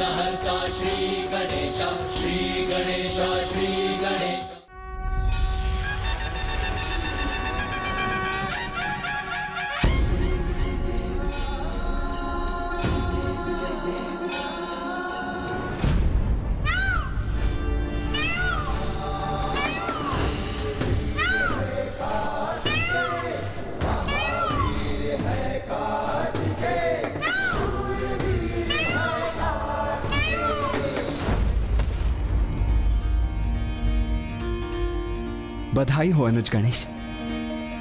विघ्नहर्ता श्री गणेश, श्री गणेश, श्री गणेश। बधाई हो अनुज गणेश,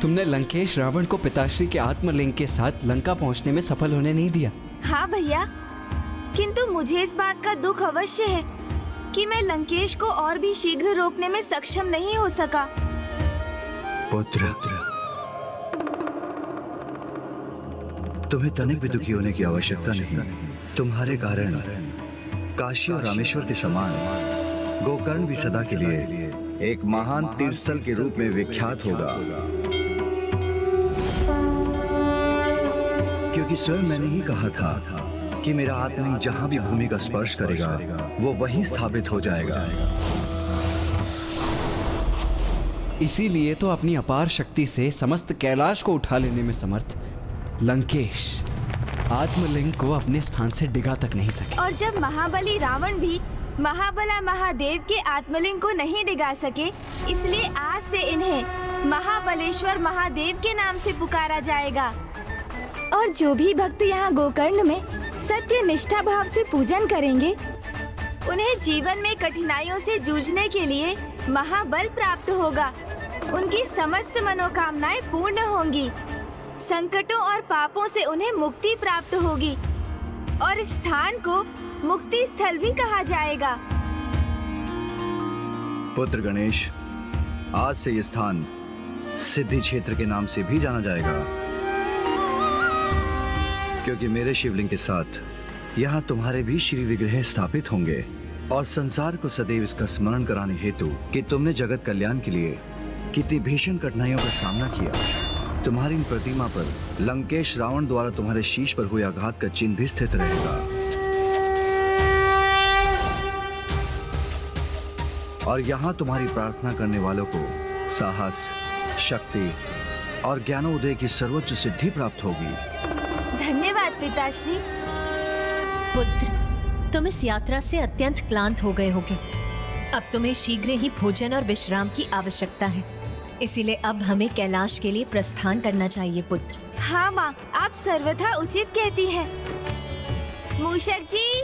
तुमने लंकेश रावण को पिताश्री के आत्मलिंग के साथ लंका पहुंचने में सफल होने नहीं दिया। हाँ भैया, किंतु मुझे इस बात का दुख अवश्य है कि मैं लंकेश को और भी शीघ्र रोकने में सक्षम नहीं हो सका। पुत्र, तुम्हें तनिक भी दुखी होने की आवश्यकता नहीं। तुम्हारे कारण काशी और रामेश्वर के समान गोकर्ण भी सदा के लिए एक महान तीर्थस्थल के रूप में विख्यात होगा, क्योंकि स्वयं मैंने ही कहा था कि मेरा आत्मलिंग जहां भी भूमि का स्पर्श करेगा वो वहीं स्थापित हो जाएगा। इसीलिए तो अपनी अपार शक्ति से समस्त कैलाश को उठा लेने में समर्थ लंकेश आत्मलिंग को अपने स्थान से डिगा तक नहीं सके। और जब महाबली रावण भी महाबला महादेव के आत्मलिंग को नहीं डिगा सके, इसलिए आज से इन्हें महाबलेश्वर महादेव के नाम से पुकारा जाएगा। और जो भी भक्त यहाँ गोकर्ण में सत्य निष्ठा भाव से पूजन करेंगे, उन्हें जीवन में कठिनाइयों से जूझने के लिए महाबल प्राप्त होगा। उनकी समस्त मनोकामनाएं पूर्ण होंगी, संकटों और पापों से उन्हें मुक्ति प्राप्त होगी और इस स्थान को मुक्ति स्थल भी कहा जाएगा। पुत्र गणेश, आज से यह स्थान सिद्धि क्षेत्र के नाम से भी जाना जाएगा, क्योंकि मेरे शिवलिंग के साथ यहाँ तुम्हारे भी श्री विग्रह स्थापित होंगे और संसार को सदैव इसका स्मरण कराने हेतु कि तुमने जगत कल्याण के लिए कितनी भीषण कठिनाइयों का सामना किया। तुम्हारी इन प्रतिमा पर लंकेश रावण द्वारा तुम्हारे शीश पर हुए आघात का चिन्ह भी स्थित रहेगा और यहाँ तुम्हारी प्रार्थना करने वालों को साहस, शक्ति और ज्ञानोदय की सर्वोच्च सिद्धि प्राप्त होगी। धन्यवाद पिताश्री। पुत्र, तुम इस यात्रा से अत्यंत क्लांत हो गए होगे। अब तुम्हें शीघ्र ही भोजन और विश्राम की आवश्यकता है, इसीलिए अब हमें कैलाश के लिए प्रस्थान करना चाहिए पुत्र। हाँ माँ, आप सर्वथा उचित कहती हैं। मूषक जी,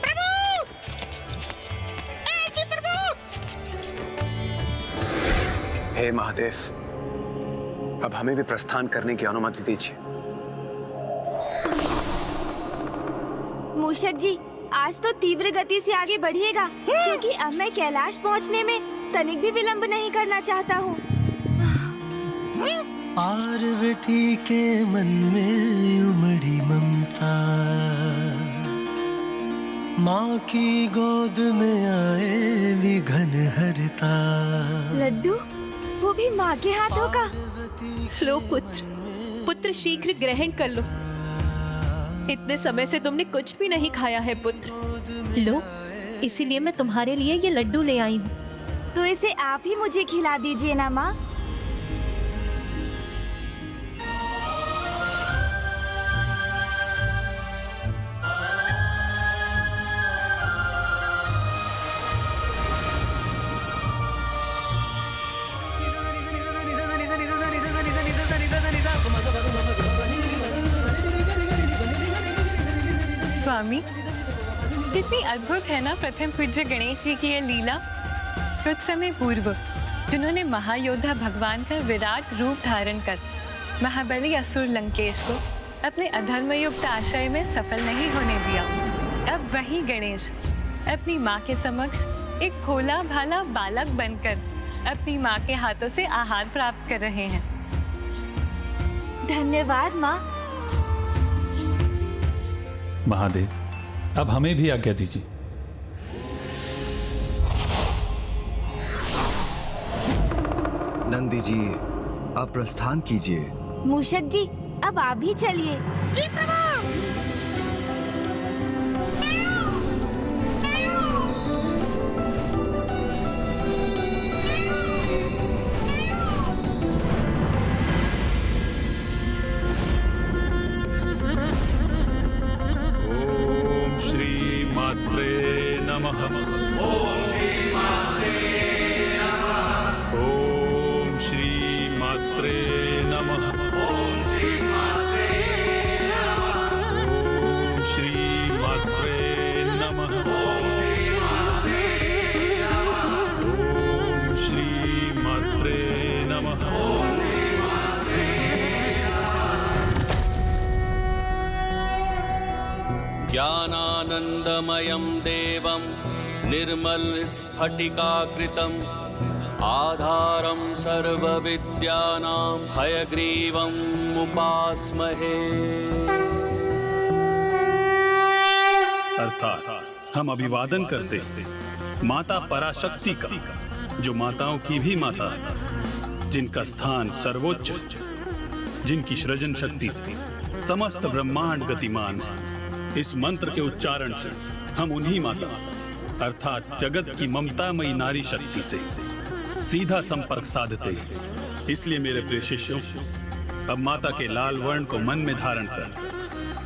प्रभु! जी प्रभु! हे महादेव, अब हमें भी प्रस्थान करने की अनुमति दीजिए। मूषक जी, आज तो तीव्र गति से आगे बढ़िएगा, क्योंकि अब मैं कैलाश पहुंचने में तनिक भी विलंब नहीं करना चाहता हूँ। पार्वती के मन में उमड़ी ममता, माँ की गोद में आए विघन हरता। लड्डू, वो भी माँ के हाथों का। लो पुत्र, पुत्र शीघ्र ग्रहण कर लो। इतने समय से तुमने कुछ भी नहीं खाया है पुत्र। लो, इसीलिए मैं तुम्हारे लिए ये लड्डू ले आई हूँ। तो इसे आप ही मुझे खिला दीजिए ना माँ। स्वामी, कितनी अद्भुत है ना प्रथम पूज्य गणेश जी की ये लीला। कुछ समय पूर्व जिन्होंने महायोद्धा भगवान का विराट रूप धारण कर महाबली असुर लंकेश को अपने अधर्मयुक्त आशय में सफल नहीं होने दिया, अब वही गणेश अपनी माँ के समक्ष एक भोला भाला बालक बनकर अपनी माँ के हाथों से आहार प्राप्त कर रहे हैं। धन्यवाद माँ। महादेव, अब हमें भी आज्ञा दीजिए। नंदी जी, आप प्रस्थान कीजिए। मूषक जी, अब आप भी चलिए। जी प्रभु। ज्ञानानन्दमयं देवं निर्मलस्फटिकाकृतिम् आधारं सर्वविद्यानां हयग्रीवम् उपास्महे। अर्थात हम अभिवादन करते हैं माता पराशक्ति का, जो माताओं की भी माता है, जिनका स्थान सर्वोच्च, जिनकी सृजन शक्ति से समस्त ब्रह्मांड गतिमान है। इस मंत्र के उच्चारण से हम उन्हीं माता अर्थात जगत की ममतामयी नारी शक्ति से सीधा संपर्क साधते हैं। इसलिए मेरे प्रिय शिष्यों, अब माता के लाल वर्ण को मन में धारण कर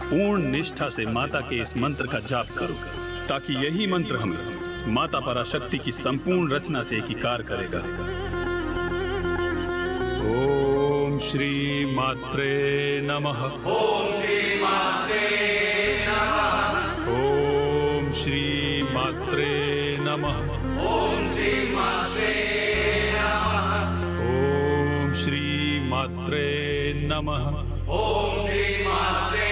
पूर्ण निष्ठा से माता के इस मंत्र का जाप करो, ताकि यही मंत्र हमें माता पराशक्ति की संपूर्ण रचना से एकीकार करेगा। ओम श्री मात्रे नमः। ओम श्री मात्रे नमः। ओम श्री मात्रे नमः। ओम श्री मात्रे नमः। ओम श्री मात्रे नमः। ओम श्री मात्रे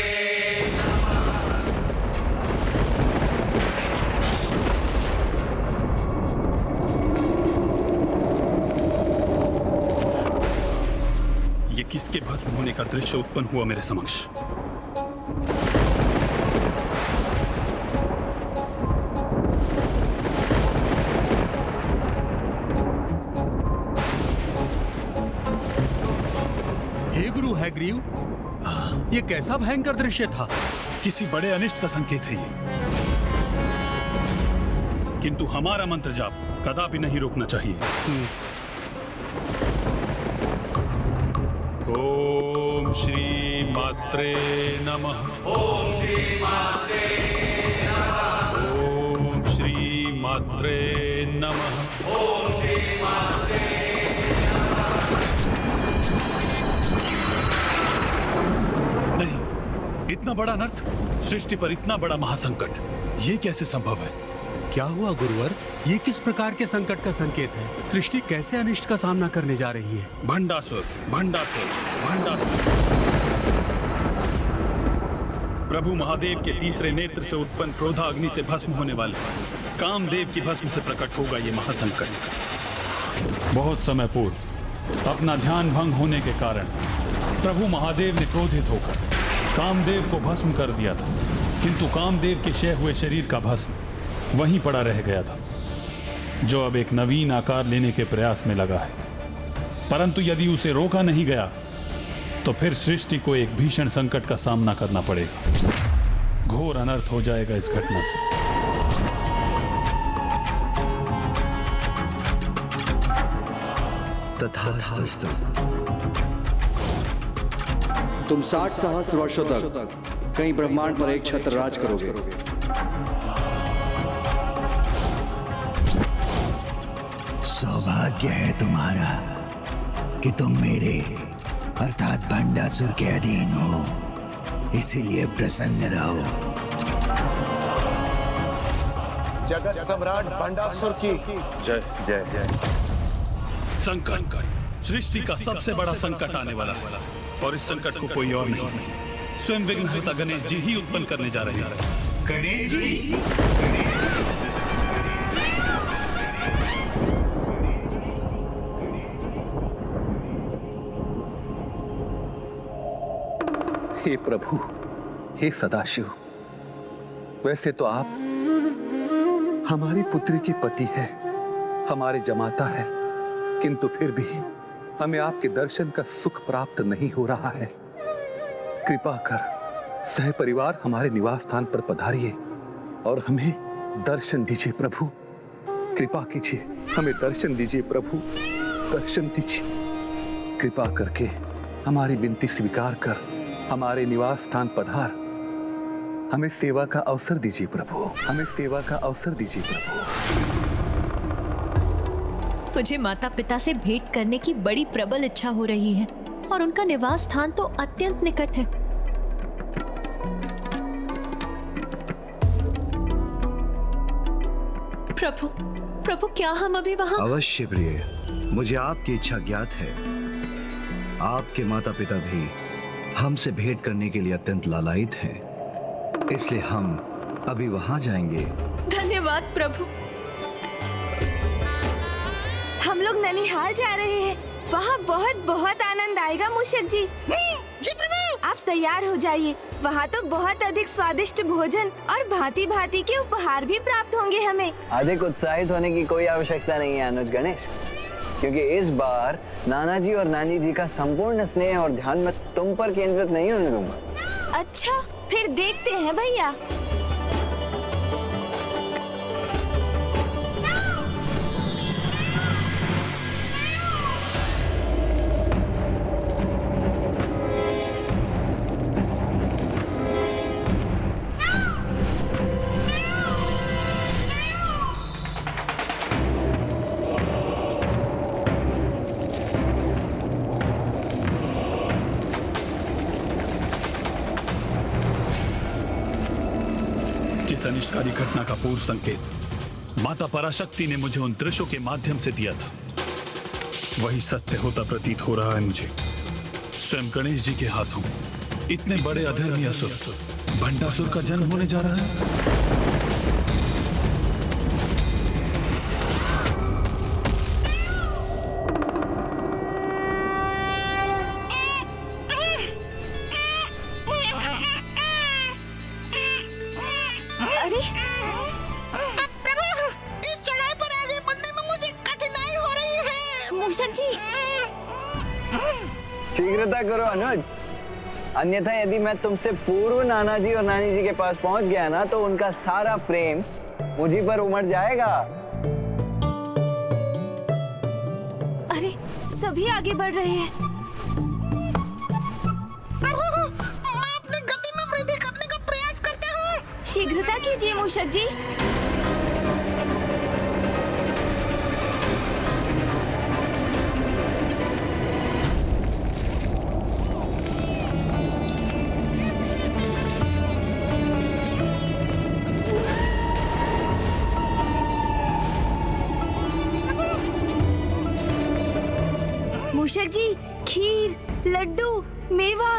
ये किसके भस्म होने का दृश्य उत्पन्न हुआ मेरे समक्ष? हे गुरु हैग्रीव, ये कैसा भयंकर दृश्य था? किसी बड़े अनिष्ट का संकेत है ये, किंतु हमारा मंत्र जाप कदापि नहीं रोकना चाहिए। ओम श्री मात्रे नमः। ओम श्री मात्रे नमः। ओम श्री मात्रे नमः। ओम श्री मात्रे नमः। नहीं, इतना बड़ा अनर्थ, सृष्टि पर इतना बड़ा महासंकट, ये कैसे संभव है? क्या हुआ गुरुवर? ये किस प्रकार के संकट का संकेत है? सृष्टि कैसे अनिष्ट का सामना करने जा रही है? भंडासुर, भंडासुर, भंडासुर। प्रभु महादेव के तीसरे नेत्र से उत्पन्न क्रोधाग्नि से भस्म होने वाले कामदेव की भस्म से प्रकट होगा ये महासंकट। बहुत समय पूर्व अपना ध्यान भंग होने के कारण प्रभु महादेव ने क्रोधित होकर कामदेव को भस्म कर दिया था, किंतु कामदेव के क्षय हुए शरीर का भस्म वहीं पड़ा रह गया था, जो अब एक नवीन आकार लेने के प्रयास में लगा है। परंतु यदि उसे रोका नहीं गया तो फिर सृष्टि को एक भीषण संकट का सामना करना पड़ेगा। घोर अनर्थ हो जाएगा इस घटना से। तथास्तु। तुम 60 सहस्त्र वर्षों तक कहीं ब्रह्मांड पर एक छत्र राज करोगे। सौभाग्य है तुम्हारा कि तुम मेरे अर्थात भंडासुर के अधीन हो, इसीलिए प्रसन्न रहो। जगत सम्राट भंडासुर की जय जय जय। संकट, सृष्टि का सबसे बड़ा संकट आने वाला है, और इस संकट को कोई और नहीं, स्वयं विघ्नहर्ता गणेश जी ही उत्पन्न करने जा रहे हैं। गणेश जी, हे प्रभु, हे सदाशिव, वैसे तो आप हमारी पुत्री की पति है, हमारे जमाता है, किंतु फिर भी हमें आपके दर्शन का सुख प्राप्त नहीं हो रहा है। कृपा कर सह परिवार हमारे निवास स्थान पर पधारिए और हमें दर्शन दीजिए प्रभु। कृपा कीजिए, हमें दर्शन दीजिए प्रभु, दर्शन दीजिए। कृपा करके हमारी विनती स्वीकार कर हमारे निवास स्थान पधार, हमें सेवा का अवसर दीजिए प्रभु, हमें सेवा का अवसर दीजिए प्रभु। मुझे माता पिता से भेंट करने की बड़ी प्रबल इच्छा हो रही है, और उनका निवास स्थान तो अत्यंत निकट है। प्रभु, प्रभु, क्या हम अभी वहां? अवश्य प्रिय, मुझे आपकी इच्छा ज्ञात है। आपके माता पिता भी हमसे भेंट करने के लिए अत्यंत लालायित हैं। इसलिए हम अभी वहां जाएंगे। धन्यवाद प्रभु। हम लोग ननिहाल जा रहे हैं। वहाँ बहुत बहुत आनंद आएगा मूषक जी। जी प्रभु। आप तैयार हो जाइए। वहाँ तो बहुत अधिक स्वादिष्ट भोजन और भांति भांति के उपहार भी प्राप्त होंगे हमें। अधिक उत्साहित होने की कोई आवश्यकता नहीं है अनुज गणेश, क्योंकि इस बार नाना जी और नानी जी का संपूर्ण स्नेह और ध्यान मैं तुम पर केंद्रित नहीं होने दूंगा। अच्छा, फिर देखते हैं भैया। जिस अनिष्टकारी घटना का पूर्व संकेत माता पराशक्ति ने मुझे उन दृश्यों के माध्यम से दिया था, वही सत्य होता प्रतीत हो रहा है मुझे। स्वयं गणेश जी के हाथों इतने बड़े अधर्मी असुर भंडासुर का जन्म होने जा रहा है। शीघ्रता करो अनुज, अन्यथा यदि मैं तुमसे पूर्व नाना जी और नानी जी के पास पहुंच गया ना, तो उनका सारा प्रेम मुझी पर उमड़ जाएगा। अरे सभी आगे बढ़ रहे हैं। मैं अपनी गति में वृद्धि करने का प्रयास करता हूँ। शीघ्रता कीजिए मूषक जी। मूषक जी, खीर, लड्डू, मेवा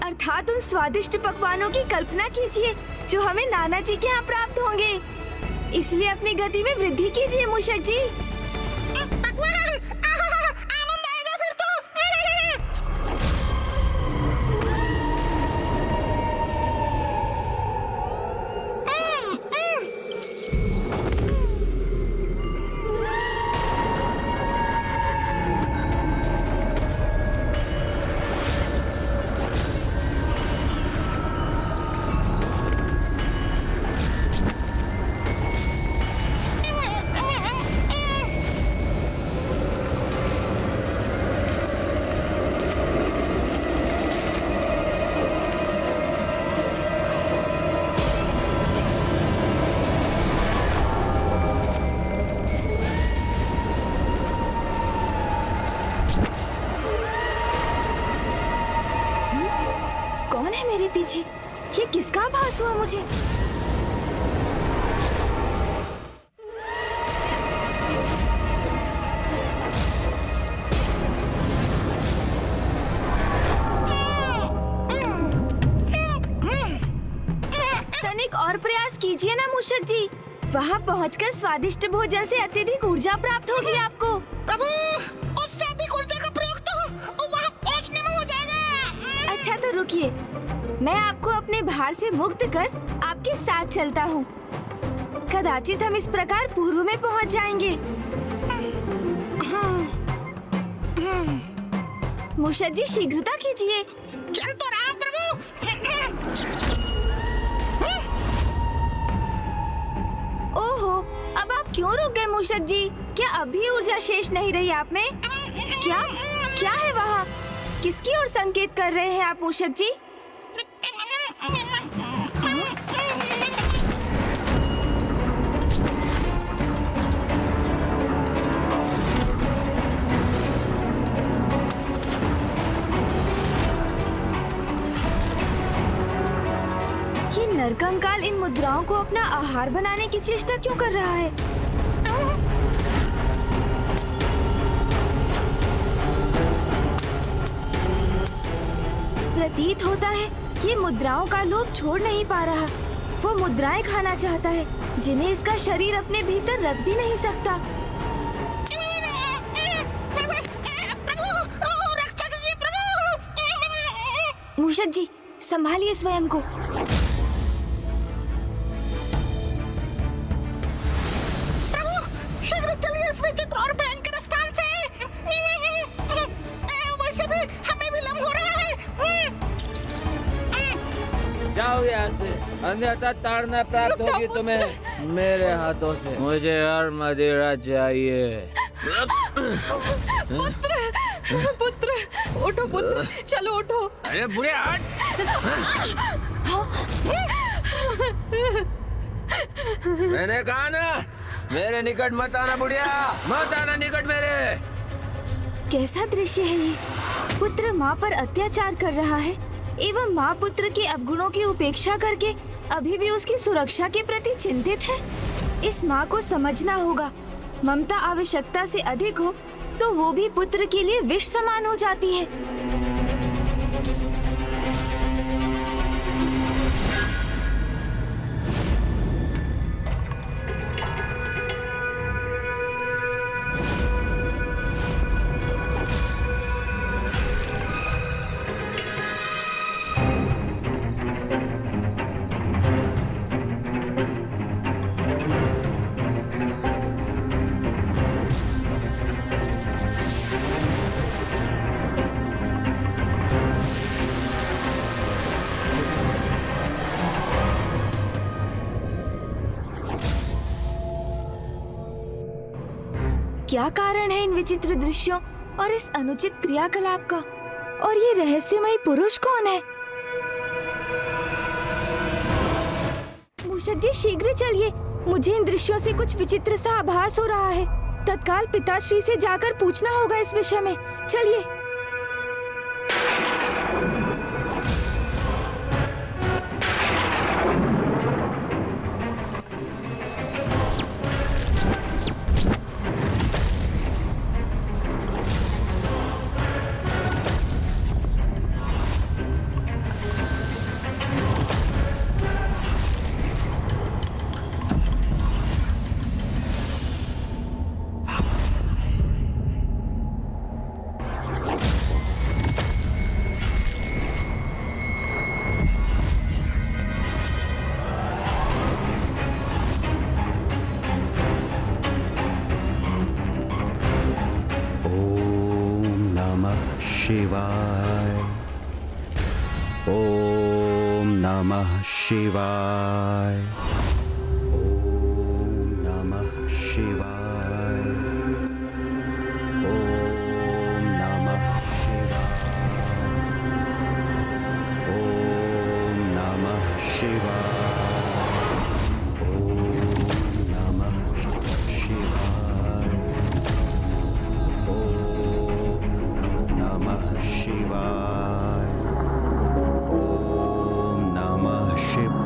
अर्थात उन स्वादिष्ट पकवानों की कल्पना कीजिए जो हमें नाना जी के यहाँ प्राप्त होंगे। इसलिए अपनी गति में वृद्धि कीजिए मूषक जी। आनंद आएगा फिर तो। कौन है मेरे पीछे? ये किसका आभास हुआ मुझे? तनिक और प्रयास कीजिए ना मूषक जी। वहाँ पहुँचकर स्वादिष्ट भोजन से अत्यधिक ऊर्जा प्राप्त होगी आपको। प्रभु, उससे अधिक ऊर्जा का प्रयोग तो वहाँ पहुँचने में हो जाएगा। अच्छा तो रुकिए, मैं आपको अपने भार से मुक्त कर आपके साथ चलता हूँ। कदाचित हम इस प्रकार पूर्व में पहुँच जाएंगे। मूषक जी शीघ्रता कीजिए। चल तो रहा हूं प्रभु। ओहो, अब आप क्यों रुक गए मूषक जी? क्या अभी ऊर्जा शेष नहीं रही आप में? क्या क्या है वहाँ? किसकी ओर संकेत कर रहे हैं आप मूषक जी? ये नरकंकाल इन मुद्राओं को अपना आहार बनाने की चेष्टा क्यों कर रहा है? प्रतीत होता है ये मुद्राओं का लोभ छोड़ नहीं पा रहा। वो मुद्राएं खाना चाहता है जिन्हें इसका शरीर अपने भीतर रख भी नहीं सकता। मूषक जी, संभालिए स्वयं को। शीघ्र चलिए इस विचित्र और भयंकर स्थान से। वैसे भी हमें विलंब हो रहा है। जाओ यहाँ से, अन्यथा ताड़ना प्राप्त होगी तुम्हें मेरे हाथों से। मुझे और मदिरा चाहिए। पुत्र, उठो पुत्र, चलो उठो। अरे बुढ़े हट। मैंने कहा ना, मेरे निकट मत आना बुढ़िया, मत आना निकट मेरे। कैसा दृश्य है ये? पुत्र माँ पर अत्याचार कर रहा है एवं माँ पुत्र के अवगुणों की उपेक्षा करके अभी भी उसकी सुरक्षा के प्रति चिंतित है। इस माँ को समझना होगा, ममता आवश्यकता से अधिक हो तो वो भी पुत्र के लिए विष समान हो जाती है। क्या कारण है इन विचित्र दृश्यों और इस अनुचित क्रियाकलाप का? और ये रहस्यमयी पुरुष कौन है? मूषक जी, शीघ्र चलिए, मुझे इन दृश्यों से कुछ विचित्र सा आभास हो रहा है। तत्काल पिताश्री से जाकर पूछना होगा इस विषय में। चलिए। शिवाय। ओम नमः शिवाय। ओम नमः शिवाय। ओम नमः शिवाय। ओम नमः शिवाय। ओम नमः शिवाय। ओम नमः शिवाय। ओम नमः शिवाय।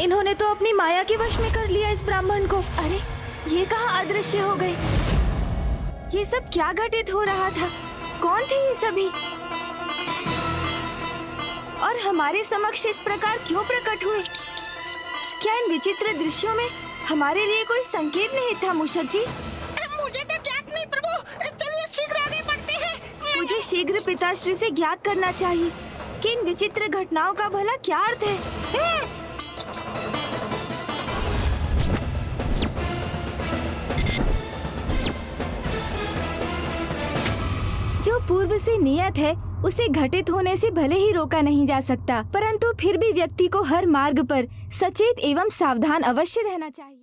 इन्होंने तो अपनी माया के वश में कर लिया इस ब्राह्मण को। अरे, ये कहाँ अदृश्य हो गए? ये सब क्या घटित हो रहा था? कौन थे ये सभी? और हमारे समक्ष इस प्रकार क्यों प्रकट हुए? क्या इन विचित्र दृश्यों में हमारे लिए कोई संकेत नहीं था मूषक जी? मुझे तो ज्ञात नहीं प्रभु। चलिए शीघ्र आगे बढ़ते हैं। मुझे शीघ्र पिताश्री से ज्ञात करना चाहिए कि इन विचित्र घटनाओं का भला क्या अर्थ है। जो पूर्व से नियत है उसे घटित होने से भले ही रोका नहीं जा सकता, परंतु फिर भी व्यक्ति को हर मार्ग पर सचेत एवं सावधान अवश्य रहना चाहिए।